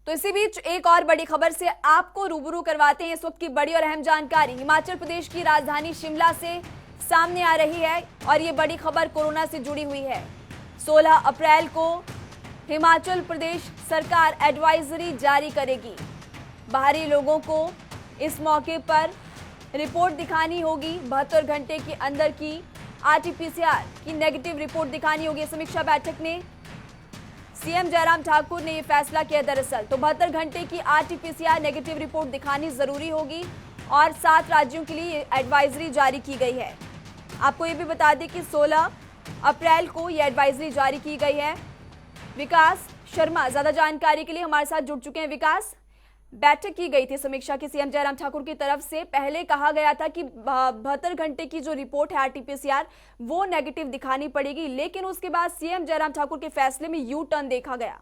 तो इसी बीच एक और बड़ी खबर से आपको रूबरू करवाते हैं। इस वक्त की बड़ी और अहम जानकारी हिमाचल प्रदेश की राजधानी शिमला से सामने आ रही है और ये बड़ी खबर कोरोना से जुड़ी हुई है। 16 अप्रैल को हिमाचल प्रदेश सरकार एडवाइजरी जारी करेगी। बाहरी लोगों को इस मौके पर रिपोर्ट दिखानी होगी। 72 घंटे के अंदर की आरटीपीसीआर की नेगेटिव रिपोर्ट दिखानी होगी। समीक्षा बैठक में सीएम जयराम ठाकुर ने यह फैसला किया। दरअसल तो 72 घंटे की आरटीपीसीआर नेगेटिव रिपोर्ट दिखानी जरूरी होगी और 7 राज्यों के लिए एडवाइजरी जारी की गई है। आपको ये भी बता दें कि 16 अप्रैल को यह एडवाइजरी जारी की गई है। विकास शर्मा ज्यादा जानकारी के लिए हमारे साथ जुड़ चुके हैं। विकास, बैठक की गई थी समीक्षा की सीएम जयराम ठाकुर की तरफ से। पहले कहा गया था कि 72 घंटे की जो रिपोर्ट है आरटीपीसीआर वो नेगेटिव दिखानी पड़ेगी, लेकिन उसके बाद सीएम जयराम ठाकुर के फैसले में यू टर्न देखा गया।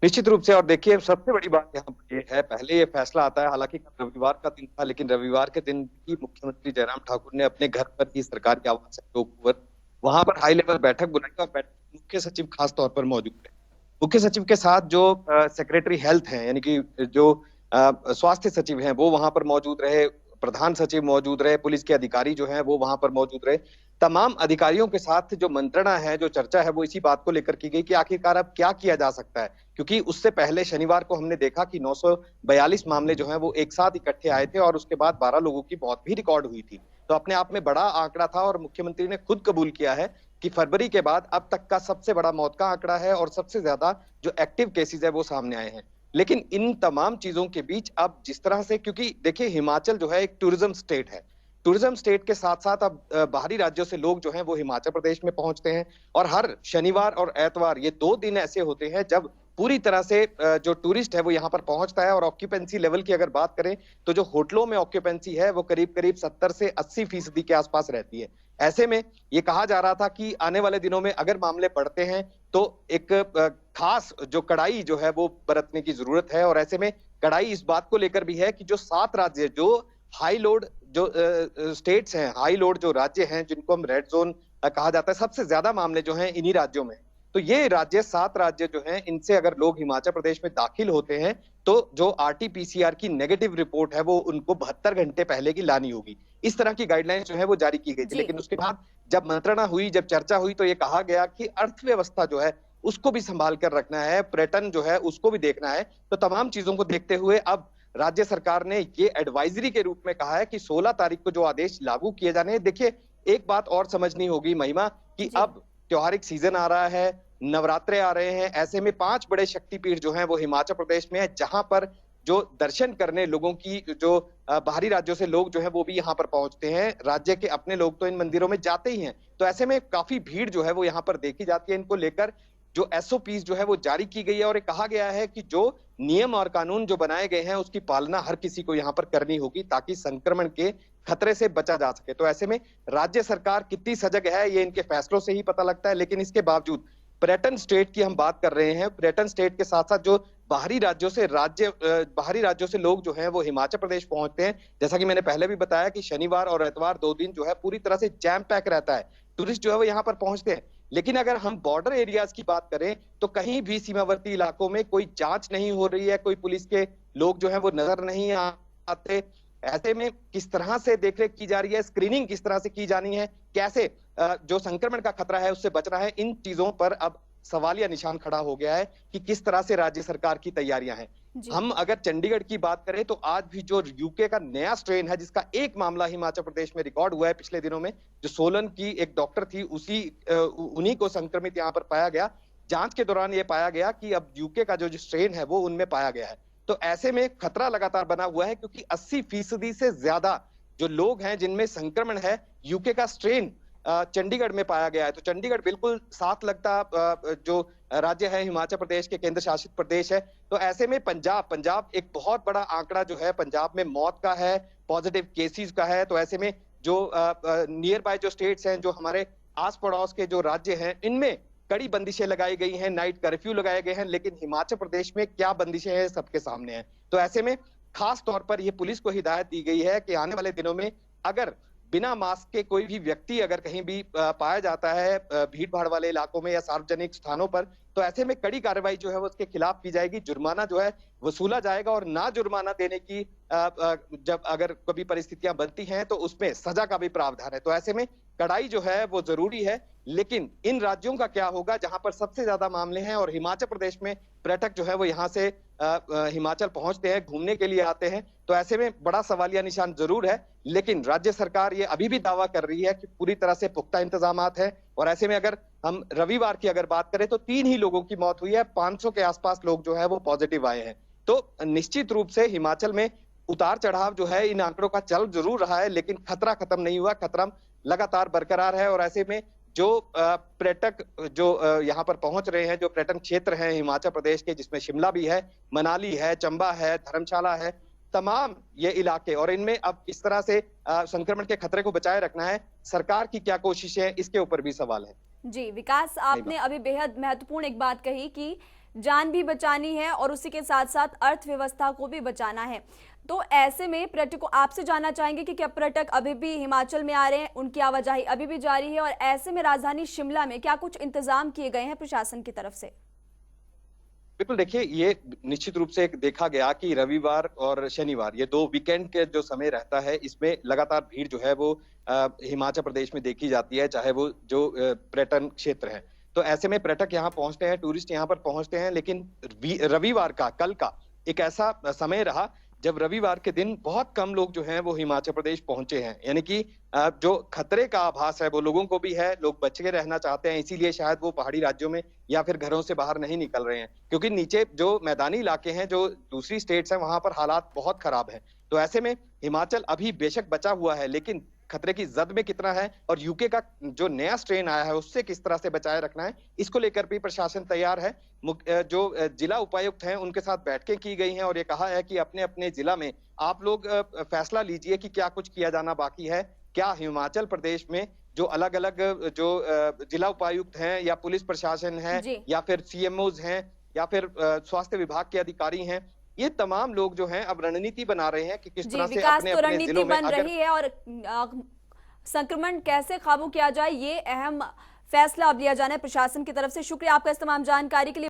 निश्चित रूप से। और देखिए, सबसे बड़ी बात यहाँ पर ये है, पहले ये फैसला आता है, हालांकि रविवार का दिन था, लेकिन रविवार के दिन ही मुख्यमंत्री जयराम ठाकुर ने अपने घर पर ही सरकारी आवास है ओकओवर, वहां पर हाई लेवल बैठक बुलाई और बैठक मुख्य सचिव खास तौर पर मौजूद थे। मुख्य सचिव के साथ जो सेक्रेटरी हेल्थ हैं, यानी कि जो स्वास्थ्य सचिव हैं, वो वहां पर मौजूद रहे, प्रधान सचिव मौजूद रहे, पुलिस के अधिकारी जो हैं वो वहां पर मौजूद रहे। तमाम अधिकारियों के साथ जो मंत्रणा है, जो चर्चा है, वो इसी बात को लेकर की गई कि आखिरकार अब क्या किया जा सकता है, क्योंकि उससे पहले शनिवार को हमने देखा कि 942 मामले जो हैं वो एक साथ इकट्ठे आए थे और उसके बाद 12 लोगों की मौत भी रिकॉर्ड हुई थी। तो अपने आप में बड़ा आंकड़ा था और मुख्यमंत्री ने खुद कबूल किया है कि फरवरी के बाद अब तक का सबसे बड़ा मौत का आंकड़ा है और सबसे ज्यादा जो एक्टिव केसेस है वो सामने आए हैं। लेकिन इन तमाम चीजों के बीच अब जिस तरह से, क्योंकि देखिए हिमाचल जो है एक टूरिज्म स्टेट है, टूरिज्म स्टेट के साथ साथ अब बाहरी राज्यों से लोग जो हैं वो हिमाचल प्रदेश में पहुंचते हैं और हर शनिवार और एतवार ये 2 दिन ऐसे होते हैं जब पूरी तरह से जो टूरिस्ट है वो यहाँ पर पहुंचता है। और ऑक्यूपेंसी लेवल की अगर बात करें तो जो होटलों में ऑक्यूपेंसी है वो करीब करीब 70 से 80% के आसपास रहती है। ऐसे में ये कहा जा रहा था कि आने वाले दिनों में अगर मामले बढ़ते हैं तो एक खास जो कड़ाई जो है वो बरतने की जरूरत है। और ऐसे में कड़ाई इस बात को लेकर भी है कि जो 7 राज्य जो हाई लोड जो स्टेट्स हैं, हाई लोड जो राज्य हैं, जिनको हम रेड जोन कहा जाता है, सबसे ज्यादा मामले जो हैं इन्हीं राज्यों में। तो ये राज्य 7 राज्य जो हैं, इनसे अगर लोग हिमाचल प्रदेश में दाखिल होते हैं तो जो आरटीपीसीआर की नेगेटिव रिपोर्ट है वो उनको 72 घंटे पहले की लानी होगी। इस तरह की गाइडलाइंस जो है वो जारी की गई थी। लेकिन उसके बाद जब मंत्रणा हुई, जब चर्चा हुई, तो ये कहा गया कि अर्थव्यवस्था जो है उसको भी संभाल कर रखना है, पर्यटन जो है उसको भी देखना है। तो तमाम चीजों को देखते हुए अब राज्य सरकार ने ये एडवाइजरी के रूप में कहा है कि 16 तारीख को जो आदेश लागू किए जाने हैं। देखिए, एक बात और समझनी होगी महिमा कि अब त्योहारिक सीजन आ रहा है, नवरात्रे आ रहे हैं, ऐसे में 5 बड़े शक्तिपीठ जो हैं वो हिमाचल प्रदेश में है, जहां पर जो दर्शन करने लोगों की जो बाहरी राज्यों से लोग जो है वो भी यहाँ पर पहुंचते हैं। राज्य के अपने लोग तो इन मंदिरों में जाते ही हैं, तो ऐसे में काफी भीड़ जो है वो यहाँ पर देखी जाती है। इनको लेकर जो एसओपीज जो है वो जारी की गई है और ये कहा गया है कि जो नियम और कानून जो बनाए गए हैं उसकी पालना हर किसी को यहाँ पर करनी होगी ताकि संक्रमण के खतरे से बचा जा सके। तो ऐसे में राज्य सरकार कितनी सजग है ये इनके फैसलों से ही पता लगता है। लेकिन इसके बावजूद पर्यटन स्टेट की हम बात कर रहे हैं, पर्यटन स्टेट के साथ साथ जो बाहरी राज्यों से लोग जो हैं वो हिमाचल प्रदेश पहुंचते हैं। जैसा कि मैंने पहले भी बताया कि शनिवार और एतवार 2 दिन जो है पूरी तरह से जैम पैक रहता है, टूरिस्ट जो है वो यहाँ पर पहुंचते हैं। लेकिन अगर हम बॉर्डर एरियाज की बात करें तो कहीं भी सीमावर्ती इलाकों में कोई जांच नहीं हो रही है, कोई पुलिस के लोग जो है वो नजर नहीं आते। ऐसे में किस तरह से देखरेख की जा रही है, स्क्रीनिंग किस तरह से की जानी है, कैसे जो संक्रमण का खतरा है उससे बचना है, इन चीजों पर अब सवालिया निशान खड़ा हो गया है कि किस तरह से राज्य सरकार की तैयारियां हैं। हम अगर चंडीगढ़ की बात करें तो आज भी जो यूके का नया स्ट्रेन है, जिसका एक मामला हिमाचल प्रदेश में रिकॉर्ड हुआ है पिछले दिनों में, जो सोलन की एक डॉक्टर थी उन्हीं को संक्रमित यहाँ पर पाया गया। जांच के दौरान यह पाया गया कि अब यूके का जो स्ट्रेन है वो उनमें पाया गया है। तो ऐसे में खतरा लगातार बना हुआ है क्योंकि 80% से ज्यादा जो लोग हैं जिनमें संक्रमण है, यूके का स्ट्रेन चंडीगढ़ में पाया गया है। तो चंडीगढ़ बिल्कुल साथ लगता जो राज्य है हिमाचल प्रदेश के, केंद्र शासित प्रदेश है। तो ऐसे में पंजाब एक बहुत बड़ा आंकड़ा जो है पंजाब में मौत का है, पॉजिटिव केसेस का है। तो ऐसे में जो नियर बाय जो स्टेट्स हैं, जो हमारे आस पड़ोस के जो राज्य हैं, इनमें कड़ी बंदिशें लगाई गई हैं, नाइट कर्फ्यू लगाए गए हैं। लेकिन हिमाचल प्रदेश में क्या बंदिशें हैं सबके सामने हैं। तो ऐसे में खास तौर पर यह पुलिस को हिदायत दी गई है कि आने वाले दिनों में अगर बिना मास्क के कोई भी व्यक्ति अगर कहीं भी पाया जाता है भीड़ भाड़ वाले इलाकों में या सार्वजनिक स्थानों पर, तो ऐसे में कड़ी कार्रवाई जो है वो उसके खिलाफ की जाएगी, जुर्माना जो है वसूला जाएगा और ना जुर्माना देने की जब अगर कभी परिस्थितियां बनती हैं तो उसमें सजा का भी प्रावधान है। तो ऐसे में कड़ाई जो है वो जरूरी है। लेकिन इन राज्यों का क्या होगा जहां पर सबसे ज्यादा मामले हैं, और हिमाचल प्रदेश में पर्यटक जो है वो यहाँ से हिमाचल पहुंचते हैं, घूमने के लिए आते हैं, तो ऐसे में बड़ा सवालिया निशान जरूर है। लेकिन राज्य सरकार ये अभी भी दावा कर रही है कि पूरी तरह से पुख्ता इंतजामात है। और ऐसे में अगर हम रविवार की अगर बात करें तो 3 ही लोगों की मौत हुई है, 500 के आसपास लोग जो है वो पॉजिटिव आए हैं। तो निश्चित रूप से हिमाचल में उतार चढ़ाव जो है इन आंकड़ों का चल जरूर रहा है, लेकिन खतरा खत्म नहीं हुआ, खतरा लगातार बरकरार है। और ऐसे में जो पर्यटक जो यहाँ पर पहुंच रहे हैं, जो पर्यटन क्षेत्र हैं हिमाचल प्रदेश के, जिसमें शिमला भी है, मनाली है, चंबा है, धर्मशाला है, तमाम ये इलाके, और इनमें अब इस तरह से संक्रमण के खतरे को बचाए रखना है, सरकार की क्या कोशिशें हैं इसके ऊपर भी सवाल है। जी विकास, आपने अभी बेहद महत्वपूर्ण एक बात कही कि जान भी बचानी है और उसी के साथ साथ अर्थव्यवस्था को भी बचाना है। तो ऐसे में पर्यटकों, आपसे जानना चाहेंगे कि क्या पर्यटक अभी भी हिमाचल में आ रहे हैं, उनकी आवाजाही अभी भी जारी है, और ऐसे में राजधानी शिमला में क्या कुछ इंतजाम किए गए हैं प्रशासन की तरफ से? बिल्कुल, देखिए ये निश्चित रूप से एक देखा गया कि रविवार और शनिवार ये 2 वीकेंड के जो समय रहता है, इसमें लगातार भीड़ जो है वो हिमाचल प्रदेश में देखी जाती है, चाहे वो जो पर्यटन क्षेत्र है। तो ऐसे में पर्यटक यहाँ पहुंचते हैं, टूरिस्ट यहाँ पर पहुंचते हैं, लेकिन रविवार का, कल का एक ऐसा समय रहा जब रविवार के दिन बहुत कम लोग जो हैं वो हिमाचल प्रदेश पहुंचे हैं। यानी कि जो खतरे का आभास है वो लोगों को भी है, लोग बच के रहना चाहते हैं, इसीलिए शायद वो पहाड़ी राज्यों में या फिर घरों से बाहर नहीं निकल रहे हैं, क्योंकि नीचे जो मैदानी इलाके हैं, जो दूसरी स्टेट्स हैं, वहां पर हालात बहुत खराब हैं। तो ऐसे में हिमाचल अभी बेशक बचा हुआ है, लेकिन खतरे की जद में कितना है और यूके का जो नया स्ट्रेन आया है उससे किस तरह से बचाए रखना है, इसको लेकर भी प्रशासन तैयार है। जो जिला उपायुक्त हैं उनके साथ बैठकें की गई हैं और ये कहा है कि अपने अपने जिला में आप लोग फैसला लीजिए कि क्या कुछ किया जाना बाकी है। क्या हिमाचल प्रदेश में जो अलग अलग जो जिला उपायुक्त हैं या पुलिस प्रशासन है या फिर सीएमओज हैं या फिर स्वास्थ्य विभाग के अधिकारी हैं, ये तमाम लोग जो हैं अब रणनीति बना रहे हैं कि किस तरह से अपने अपने जिलों में बन रही है और संक्रमण कैसे काबू किया जाए, ये अहम फैसला अब लिया जाना है प्रशासन की तरफ से। शुक्रिया आपका इस तमाम जानकारी के लिए।